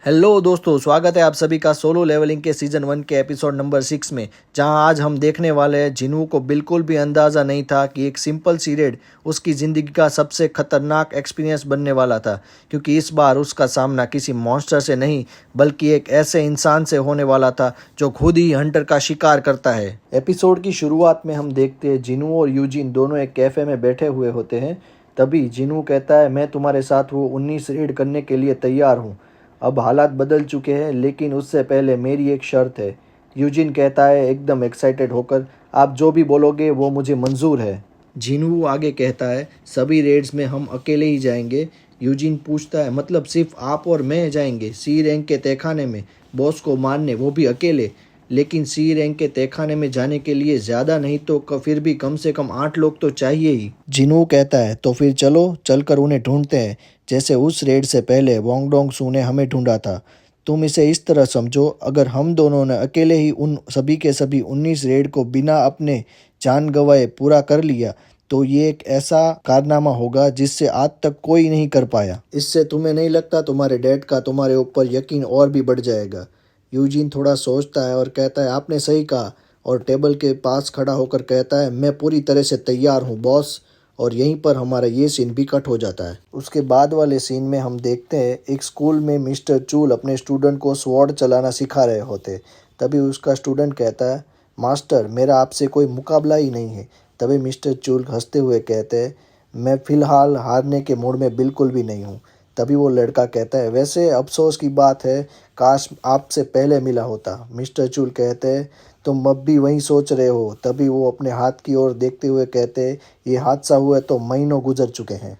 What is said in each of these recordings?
Hello दोस्तों, स्वागत है आप सभी का सोलो लेवलिंग के सीज़न 1 के एपिसोड नंबर 6 में। जहां आज हम देखने वाले हैं जिन्हों को बिल्कुल भी अंदाज़ा नहीं था कि एक सिंपल सी रेड उसकी ज़िंदगी का सबसे खतरनाक एक्सपीरियंस बनने वाला था, क्योंकि इस बार उसका सामना किसी मॉन्स्टर से नहीं बल्कि एक ऐसे इंसान से होने वाला था जो खुद ही हंटर का शिकार करता है। एपिसोड की शुरुआत में हम देखते हैं जिनू और यूजिन दोनों एक कैफ़े में बैठे हुए होते हैं। तभी जिनू कहता है, मैं तुम्हारे साथ वो 19 रेड करने के लिए तैयार हूँ। अब हालात बदल चुके हैं, लेकिन उससे पहले मेरी एक शर्त है। यूजिन कहता है एकदम एक्साइटेड होकर, आप जो भी बोलोगे वो मुझे मंजूर है। जिनू आगे कहता है, सभी रेड्स में हम अकेले ही जाएंगे। यूजिन पूछता है, मतलब सिर्फ आप और मैं जाएंगे सी रैंक के तहखाने में, बॉस को मारने, वो भी अकेले? लेकिन सी रैंक के तहखाने में जाने के लिए ज़्यादा नहीं तो फिर भी कम से कम 8 लोग तो चाहिए ही। जिनू कहता है, तो फिर चलो चलकर उन्हें ढूंढते हैं, जैसे उस रेड से पहले वोंगडोंग सू ने हमें ढूंढा था। तुम इसे इस तरह समझो, अगर हम दोनों ने अकेले ही उन सभी के सभी 19 रेड को बिना अपने जान गंवाए पूरा कर लिया, तो ये एक ऐसा कारनामा होगा जिससे आज तक कोई नहीं कर पाया। इससे तुम्हें नहीं लगता तुम्हारे डैड का तुम्हारे ऊपर यकीन और भी बढ़ जाएगा? यूजिन थोड़ा सोचता है और कहता है, आपने सही कहा, और टेबल के पास खड़ा होकर कहता है, मैं पूरी तरह से तैयार हूँ बॉस। और यहीं पर हमारा ये सीन भी कट हो जाता है। उसके बाद वाले सीन में हम देखते हैं एक स्कूल में मिस्टर चूल अपने स्टूडेंट को स्वॉर्ड चलाना सिखा रहे होते। तभी उसका स्टूडेंट कहता है, मास्टर मेरा आपसे कोई मुकाबला ही नहीं है। तभी मिस्टर चूल हंसते हुए कहते हैं, मैं फ़िलहाल हारने के मूड में बिल्कुल भी नहीं हूँ। तभी वो लड़का कहता है, वैसे अफसोस की बात है, काश आपसे पहले मिला होता। मिस्टर चूल कहते हैं, तुम अब भी वही सोच रहे हो? तभी वो अपने हाथ की ओर देखते हुए कहते, ये हादसा हुए तो महीनों गुजर चुके हैं।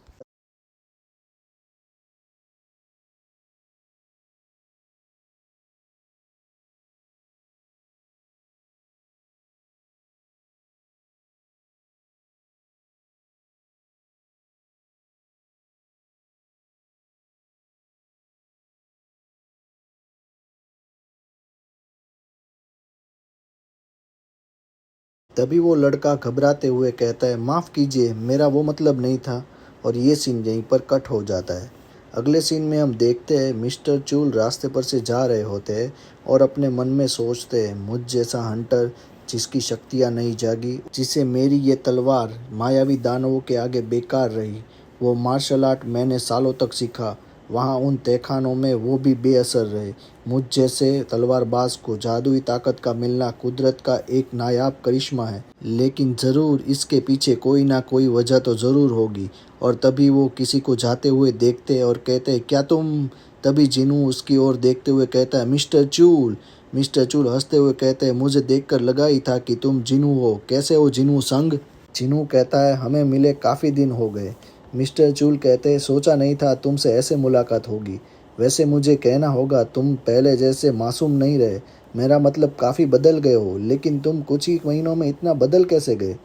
तभी वो लड़का घबराते हुए कहता है, माफ़ कीजिए, मेरा वो मतलब नहीं था। और ये सीन यहीं पर कट हो जाता है। अगले सीन में हम देखते हैं मिस्टर चूल रास्ते पर से जा रहे होते हैं और अपने मन में सोचते हैं, मुझ जैसा हंटर जिसकी शक्तियाँ नहीं जागी, जिसे मेरी ये तलवार मायावी दानवों के आगे बेकार रही, वो मार्शल आर्ट मैंने सालों तक सीखा, वहाँ उन तहखानों में वो भी बेअसर रहे। मुझ जैसे तलवारबाज को जादुई ताकत का मिलना कुदरत का एक नायाब करिश्मा है, लेकिन ज़रूर इसके पीछे कोई ना कोई वजह तो ज़रूर होगी। और तभी वो किसी को जाते हुए देखते और कहते, क्या तुम? तभी जिनू उसकी ओर देखते हुए कहता है, मिस्टर चूल। मिस्टर चूल हंसते हुए कहते हैं, मुझे देखकर लगा ही था कि तुम जिनू हो। कैसे हो जिनू संग? जिनू कहता है, हमें मिले काफ़ी दिन हो गए। मिस्टर चूल कहते हैं, सोचा नहीं था तुमसे ऐसे मुलाकात होगी। वैसे मुझे कहना होगा, तुम पहले जैसे मासूम नहीं रहे। मेरा मतलब काफ़ी बदल गए हो, लेकिन तुम कुछ ही महीनों में इतना बदल कैसे गए?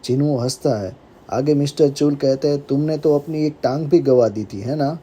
जिनू हंसता है। आगे मिस्टर चूल कहते हैं, तुमने तो अपनी एक टांग भी गंवा दी थी, है ना?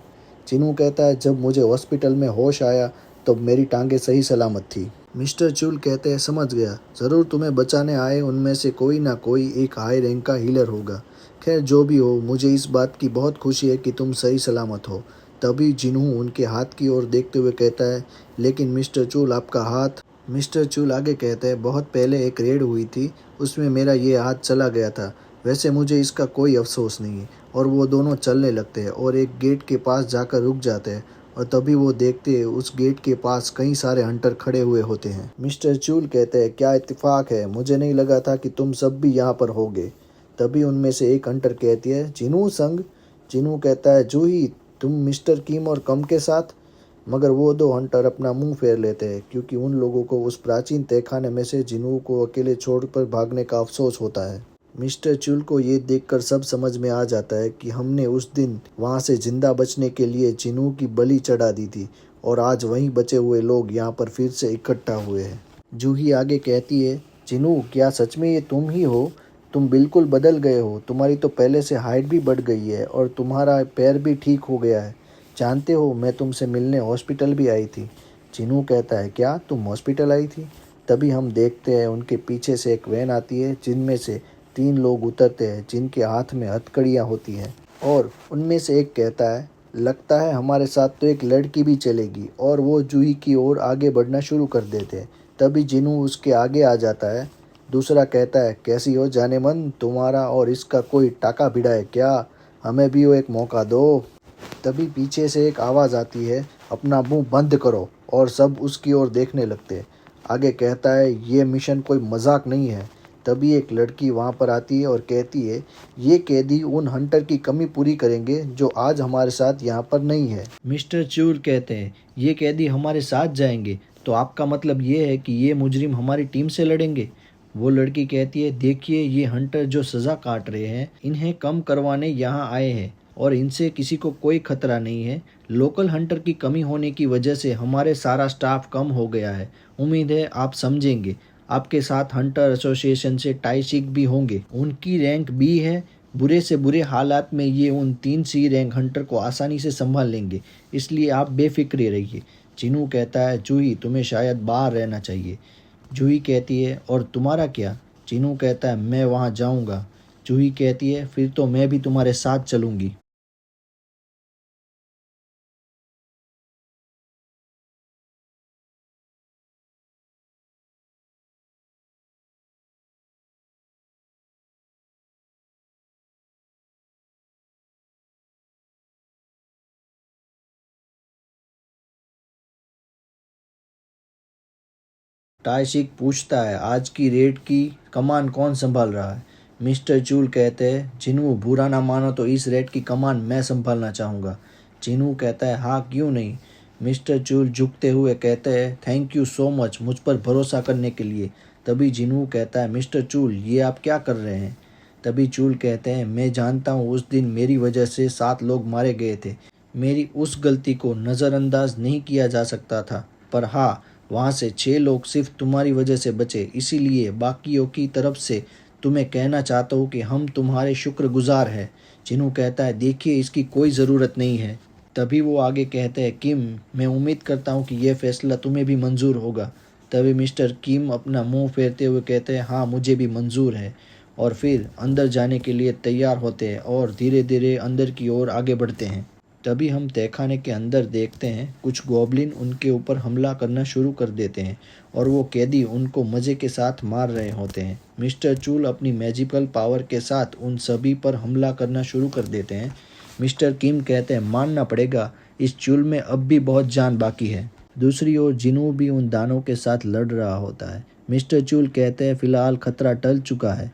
जिनू कहता है, जब मुझे हॉस्पिटल में होश आया तब मेरी टांगें सही सलामत थी। मिस्टर चूल कहते हैं, समझ गया, ज़रूर तुम्हें बचाने आए उनमें से कोई ना कोई एक हाई रैंक का हीलर होगा। खैर जो भी हो, मुझे इस बात की बहुत खुशी है कि तुम सही सलामत हो। तभी जिन्हू उनके हाथ की ओर देखते हुए कहता है, लेकिन मिस्टर चूल आपका हाथ? मिस्टर चूल आगे कहते हैं, बहुत पहले एक रेड हुई थी, उसमें मेरा ये हाथ चला गया था। वैसे मुझे इसका कोई अफसोस नहीं है। और वो दोनों चलने लगते हैं और एक गेट के पास जाकर रुक जाते हैं। और तभी वो देखते हैं उस गेट के पास कई सारे हंटर खड़े हुए होते हैं। मिस्टर चूल कहते हैं, क्या इत्तेफाक है, मुझे नहीं लगा था कि तुम सब भी यहाँ पर होगे। तभी उनमें से एक हंटर कहती है, जिनू संग। जिनू कहता है, जूही तुम मिस्टर किम और कम के साथ? मगर वो दो हंटर अपना मुंह फेर लेते हैं, क्योंकि उन लोगों को उस प्राचीन तहखाने में से जिनू को अकेले छोड़कर भागने का अफसोस होता है। मिस्टर चूल को ये देखकर सब समझ में आ जाता है कि हमने उस दिन वहाँ से जिंदा बचने के लिए जिनू की बलि चढ़ा दी थी, और आज वहीं बचे हुए लोग यहाँ पर फिर से इकट्ठा हुए हैं। जूही आगे कहती है, जिनू क्या सच में ये तुम ही हो? तुम बिल्कुल बदल गए हो, तुम्हारी तो पहले से हाइट भी बढ़ गई है और तुम्हारा पैर भी ठीक हो गया है। जानते हो, मैं तुमसे मिलने हॉस्पिटल भी आई थी। जिनू कहता है, क्या तुम हॉस्पिटल आई थी? तभी हम देखते हैं उनके पीछे से एक वैन आती है, जिनमें से 3 लोग उतरते हैं जिनके हाथ में हथकड़ियाँ होती हैं। और उनमें से एक कहता है, लगता है हमारे साथ तो एक लड़की भी चलेगी। और वो जूही की ओर आगे बढ़ना शुरू कर देते हैं। तभी जिनू उसके आगे आ जाता है। दूसरा कहता है, कैसी हो जाने मन, तुम्हारा और इसका कोई टाका भिड़ा है क्या? हमें भी वो एक मौका दो। तभी पीछे से एक आवाज़ आती है, अपना मुंह बंद करो। और सब उसकी ओर देखने लगते हैं। आगे कहता है, ये मिशन कोई मजाक नहीं है। तभी एक लड़की वहाँ पर आती है और कहती है, ये कैदी उन हंटर की कमी पूरी करेंगे जो आज हमारे साथ यहाँ पर नहीं है। मिस्टर चूल कहते हैं, ये कैदी हमारे साथ जाएंगे तो आपका मतलब ये है कि ये मुजरिम हमारी टीम से लड़ेंगे? वो लड़की कहती है, देखिए ये हंटर जो सज़ा काट रहे हैं इन्हें कम करवाने यहाँ आए हैं और इनसे किसी को कोई खतरा नहीं है। लोकल हंटर की कमी होने की वजह से हमारे सारा स्टाफ कम हो गया है। उम्मीद है आप समझेंगे। आपके साथ हंटर एसोसिएशन से टाईशिक भी होंगे। उनकी रैंक बी है। बुरे से बुरे हालात में ये उन 3 सी रैंक हंटर को आसानी से संभाल लेंगे, इसलिए आप बेफिक्रे रहिए। चिनू कहता है, जूही तुम्हें शायद बाहर रहना चाहिए। जूही कहती है, और तुम्हारा क्या? चिनू कहता है, मैं वहाँ जाऊँगा। जूही कहती है, फिर तो मैं भी तुम्हारे साथ चलूँगी। ताइशिक पूछता है, आज की रेड की कमान कौन संभाल रहा है? मिस्टर चूल कहते हैं, जिनू बुरा ना मानो तो इस रेड की कमान मैं संभालना चाहूँगा। जिनू कहता है, हाँ क्यों नहीं। मिस्टर चूल झुकते हुए कहते हैं, थैंक यू सो मच मुझ पर भरोसा करने के लिए। तभी जिनू कहता है, मिस्टर चूल ये आप क्या कर रहे हैं? तभी चूल कहते हैं, मैं जानता हूँ उस दिन मेरी वजह से 7 लोग मारे गए थे। मेरी उस गलती को नज़रअंदाज नहीं किया जा सकता था, पर हाँ, वहाँ से 6 लोग सिर्फ तुम्हारी वजह से बचे, इसीलिए बाकियों की तरफ से तुम्हें कहना चाहता हूँ कि हम तुम्हारे शुक्रगुजार हैं। जिनू कहता है, देखिए इसकी कोई ज़रूरत नहीं है। तभी वो आगे कहते हैं, किम मैं उम्मीद करता हूँ कि यह फैसला तुम्हें भी मंजूर होगा। तभी मिस्टर किम अपना मुंह फेरते हुए कहते हैं, हाँ मुझे भी मंजूर है। और फिर अंदर जाने के लिए तैयार होते हैं और धीरे धीरे अंदर की ओर आगे बढ़ते हैं। तभी हम तहखाने के अंदर देखते हैं कुछ गॉब्लिन उनके ऊपर हमला करना शुरू कर देते हैं और वो कैदी उनको मज़े के साथ मार रहे होते हैं। मिस्टर चूल अपनी मैजिकल पावर के साथ उन सभी पर हमला करना शुरू कर देते हैं। मिस्टर किम कहते हैं, मानना पड़ेगा इस चूल में अब भी बहुत जान बाकी है। दूसरी ओर जिनू भी उन दानों के साथ लड़ रहा होता है। मिस्टर चूल कहते हैं, फ़िलहाल खतरा टल चुका है।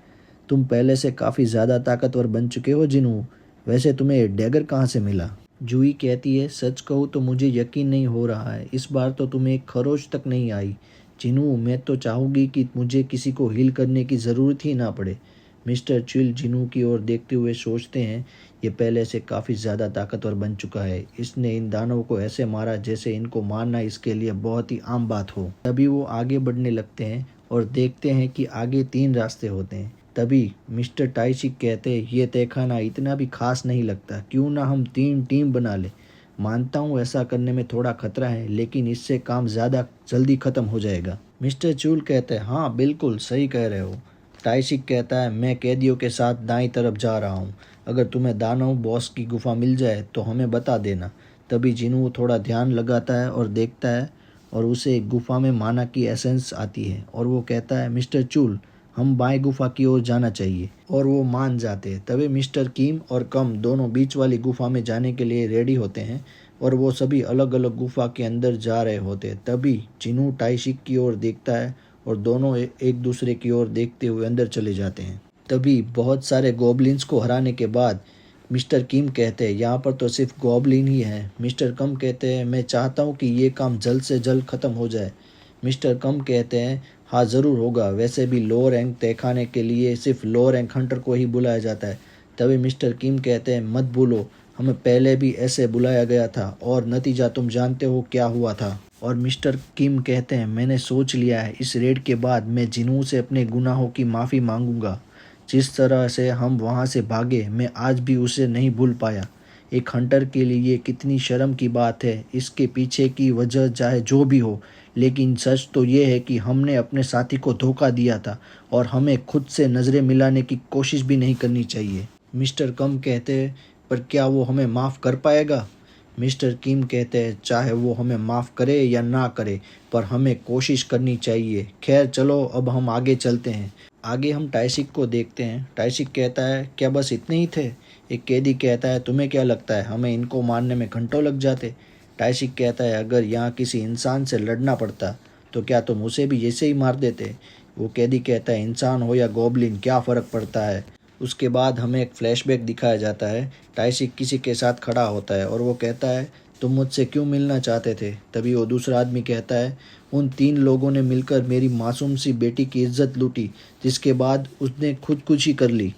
तुम पहले से काफ़ी ज़्यादा ताकतवर बन चुके हो जिनू। वैसे तुम्हें डैगर कहाँ से मिला? जूही कहती है, सच कहूँ तो मुझे यकीन नहीं हो रहा है, इस बार तो तुम्हें एक खरोच तक नहीं आई। जिनू मैं तो चाहूँगी कि मुझे किसी को हील करने की ज़रूरत ही ना पड़े। मिस्टर चिल जिनू की ओर देखते हुए सोचते हैं, ये पहले से काफ़ी ज़्यादा ताकतवर बन चुका है। इसने इन दानवों को ऐसे मारा जैसे इनको मारना इसके लिए बहुत ही आम बात हो। तभी वो आगे बढ़ने लगते हैं और देखते हैं कि आगे 3 रास्ते होते हैं। तभी मिस्टर टाइशिक कहते हैं, ये तहखाना इतना भी खास नहीं लगता, क्यों ना हम 3 टीम बना ले। मानता हूँ ऐसा करने में थोड़ा खतरा है, लेकिन इससे काम ज़्यादा जल्दी ख़त्म हो जाएगा। मिस्टर चूल कहते हैं, हाँ बिल्कुल सही कह रहे हो। टाइशिक कहता है, मैं कैदियों के साथ दाईं तरफ जा रहा हूँ। अगर तुम्हें दानव बॉस की गुफा मिल जाए तो हमें बता देना। तभी जिनू थोड़ा ध्यान लगाता है और देखता है और उसे एक गुफा में माना की एसेंस आती है और वो कहता है, मिस्टर चूल हम बाएं गुफा की ओर जाना चाहिए। और वो मान जाते हैं। तभी मिस्टर किम और कम दोनों बीच वाली गुफा में जाने के लिए रेडी होते हैं और वो सभी अलग अलग गुफा के अंदर जा रहे होते हैं। तभी जिनू टाइशिक की ओर देखता है और दोनों एक दूसरे की ओर देखते हुए अंदर चले जाते हैं। तभी बहुत सारे गॉब्लिन्स को हराने के बाद मिस्टर किम कहते हैं, यहाँ पर तो सिर्फ गॉब्लिन ही है। मिस्टर कम कहते हैं, मैं चाहता हूँ कि ये काम जल्द से जल्द ख़त्म हो जाए। मिस्टर कम कहते हैं, हाँ ज़रूर होगा, वैसे भी लो रैंक तहखाने के लिए सिर्फ लो रैंक हंटर को ही बुलाया जाता है। तभी मिस्टर किम कहते हैं, मत भूलो हमें पहले भी ऐसे बुलाया गया था और नतीजा तुम जानते हो क्या हुआ था। और मिस्टर किम कहते हैं, मैंने सोच लिया है, इस रेड के बाद मैं जिनू से अपने गुनाहों की माफ़ी मांगूंगा। जिस तरह से हम वहाँ से भागे मैं आज भी उसे नहीं भूल पाया। एक हंटर के लिए ये कितनी शर्म की बात है। इसके पीछे की वजह चाहे जो भी हो, लेकिन सच तो ये है कि हमने अपने साथी को धोखा दिया था और हमें खुद से नज़रें मिलाने की कोशिश भी नहीं करनी चाहिए। मिस्टर कम कहते हैं, पर क्या वो हमें माफ़ कर पाएगा? मिस्टर किम कहते हैं चाहे वो हमें माफ़ करे या ना करे पर हमें कोशिश करनी चाहिए। खैर चलो अब हम आगे चलते हैं। आगे हम टाइसिक को देखते हैं। टाइसिक कहता है क्या बस इतने ही थे? एक कैदी कहता है तुम्हें क्या लगता है हमें इनको मारने में घंटों लग जाते? टाइसिक कहता है अगर यहाँ किसी इंसान से लड़ना पड़ता तो क्या तुम उसे भी ऐसे ही मार देते? वो कैदी कहता है इंसान हो या गॉब्लिन क्या फ़र्क पड़ता है। उसके बाद हमें एक फ्लैशबैक दिखाया जाता है। टाइसिक किसी के साथ खड़ा होता है और वो कहता है तुम मुझसे क्यों मिलना चाहते थे? तभी वो दूसरा आदमी कहता है उन 3 लोगों ने मिलकर मेरी मासूम सी बेटी की इज्जत लूटी जिसके बाद उसने खुदकुशी कर ली।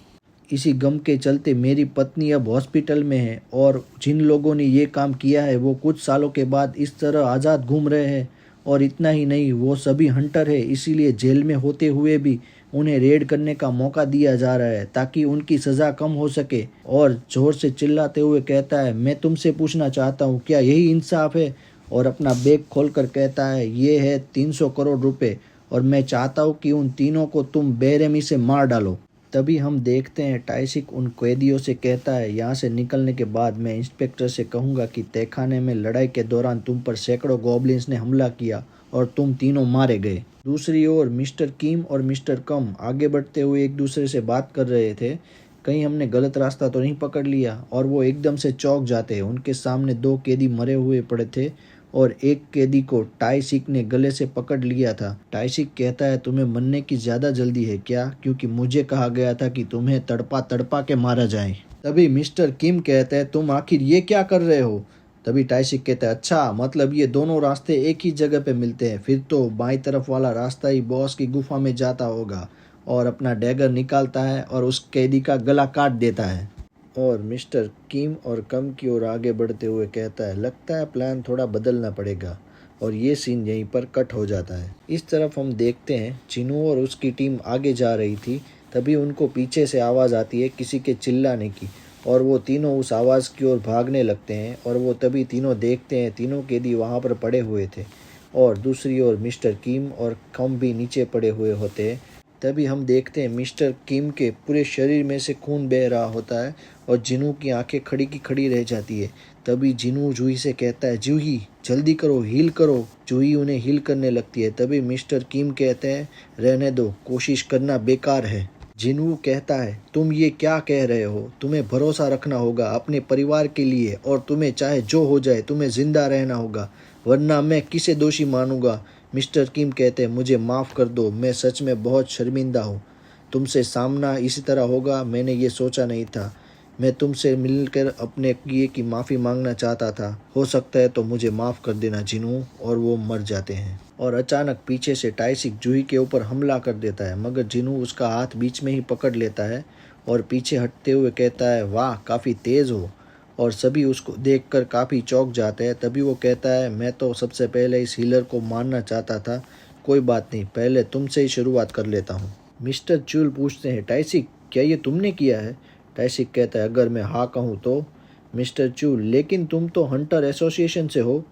इसी गम के चलते मेरी पत्नी अब हॉस्पिटल में है और जिन लोगों ने ये काम किया है वो कुछ सालों के बाद इस तरह आज़ाद घूम रहे हैं। और इतना ही नहीं वो सभी हंटर है इसीलिए जेल में होते हुए भी उन्हें रेड करने का मौका दिया जा रहा है ताकि उनकी सज़ा कम हो सके। और ज़ोर से चिल्लाते हुए कहता है मैं तुमसे पूछना चाहता हूँ क्या यही इंसाफ है? और अपना बैग खोलकर कहता है ये है 300 करोड़ रुपए और मैं चाहता हूँ कि उन तीनों को तुम बेरहमी से मार डालो। तभी हम देखते हैं टाइसिक उन कैदियों से कहता है यहाँ से निकलने के बाद मैं इंस्पेक्टर से कहूँगा कि तहखाने में लड़ाई के दौरान तुम पर सैकड़ों गॉब्लिन्स ने हमला किया और तुम तीनों मारे गए। दूसरी ओर मिस्टर किम और मिस्टर कम आगे बढ़ते हुए एक दूसरे से बात कर रहे थे। कहीं हमने गलत रास्ता तो नहीं पकड़ लिया? और वो एकदम से चौंक जाते हैं। उनके सामने 2 कैदी मरे हुए पड़े थे और एक कैदी को टाइसिक ने गले से पकड़ लिया था। टाइसिक कहता है तुम्हें मरने की ज़्यादा जल्दी है क्या? क्योंकि मुझे कहा गया था कि तुम्हें तड़पा तड़पा के मारा जाए। तभी मिस्टर किम कहते हैं तुम आखिर ये क्या कर रहे हो? तभी टाइसिक कहता है अच्छा मतलब ये दोनों रास्ते एक ही जगह पे मिलते हैं, फिर तो बाईं तरफ वाला रास्ता ही बॉस की गुफा में जाता होगा। और अपना डैगर निकालता है और उस कैदी का गला काट देता है। और मिस्टर किम और कम की ओर आगे बढ़ते हुए कहता है लगता है प्लान थोड़ा बदलना पड़ेगा। और ये सीन यहीं पर कट हो जाता है। इस तरफ हम देखते हैं चिनू और उसकी टीम आगे जा रही थी। तभी उनको पीछे से आवाज़ आती है किसी के चिल्लाने की और वो तीनों उस आवाज़ की ओर भागने लगते हैं। और वो तभी तीनों देखते हैं तीनों कैदी वहाँ पर पड़े हुए थे और दूसरी ओर मिस्टर किम और कम भी नीचे पड़े हुए होते हैं। तभी हम देखते हैं मिस्टर किम के पूरे शरीर में से खून बह रहा होता है और जिनू की आंखें खड़ी की खड़ी रह जाती है। तभी जिनू जूही से कहता है जूही जल्दी करो हील करो। जूही उन्हें हील करने लगती है। तभी मिस्टर किम कहते हैं रहने दो कोशिश करना बेकार है। जिनू कहता है तुम ये क्या कह रहे हो? तुम्हें भरोसा रखना होगा अपने परिवार के लिए और तुम्हें चाहे जो हो जाए तुम्हें जिंदा रहना होगा वरना मैं किसे दोषी मानूंगा। मिस्टर किम कहते हैं मुझे माफ़ कर दो मैं सच में बहुत शर्मिंदा हूँ। तुमसे सामना इसी तरह होगा मैंने ये सोचा नहीं था। मैं तुमसे मिलकर अपने किए की माफ़ी मांगना चाहता था। हो सकता है तो मुझे माफ़ कर देना जिनू। और वो मर जाते हैं। और अचानक पीछे से टाइसिक जूही के ऊपर हमला कर देता है मगर जिनू उसका हाथ बीच में ही पकड़ लेता है और पीछे हटते हुए कहता है वाह काफ़ी तेज़ हो। और सभी उसको देखकर काफ़ी चौंक जाते हैं। तभी वो कहता है मैं तो सबसे पहले इस हीलर को मारना चाहता था। कोई बात नहीं पहले तुमसे ही शुरुआत कर लेता हूँ। मिस्टर चूल पूछते हैं टाइसिक क्या ये तुमने किया है? टाइसिक कहता है अगर मैं हाँ कहूँ तो। मिस्टर चूल लेकिन तुम तो हंटर एसोसिएशन से हो,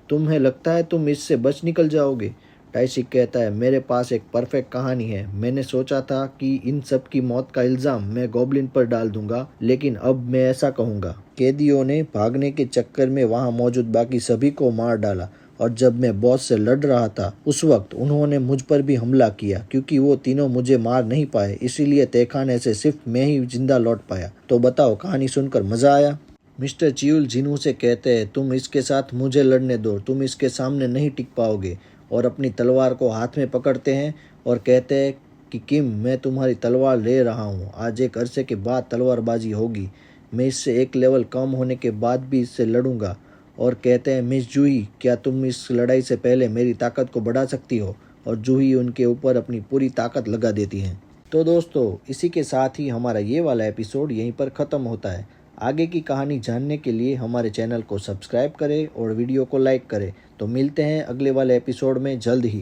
तुम्हें लगता है तुम इससे बच निकल जाओगे? टाइसिक कहता है मेरे पास एक परफेक्ट कहानी है। मैंने सोचा था कि इन सब की मौत का इल्ज़ाम मैं गॉब्लिन पर डाल दूंगा लेकिन अब मैं ऐसा कहूँगा कैदियों ने भागने के चक्कर में वहाँ मौजूद बाकी सभी को मार डाला और जब मैं बॉस से लड़ रहा था उस वक्त उन्होंने मुझ पर भी हमला किया क्योंकि वो तीनों मुझे मार नहीं पाए इसीलिए तहखाने से सिर्फ मैं ही जिंदा लौट पाया। तो बताओ कहानी सुनकर मज़ा आया? मिस्टर चियूल जिनू से कहते हैं तुम इसके साथ मुझे लड़ने दो तुम इसके सामने नहीं टिक पाओगे। और अपनी तलवार को हाथ में पकड़ते हैं और कहते हैं कि किम मैं तुम्हारी तलवार ले रहा हूँ। आज एक अरसे के बाद तलवारबाजी होगी। मैं इससे एक लेवल कम होने के बाद भी इससे लड़ूंगा। और कहते हैं मिस जूही क्या तुम इस लड़ाई से पहले मेरी ताकत को बढ़ा सकती हो? और जूही उनके ऊपर अपनी पूरी ताकत लगा देती हैं। तो दोस्तों इसी के साथ ही हमारा ये वाला एपिसोड यहीं पर ख़त्म होता है। आगे की कहानी जानने के लिए हमारे चैनल को सब्सक्राइब करें और वीडियो को लाइक करें। तो मिलते हैं अगले वाले एपिसोड में जल्द ही।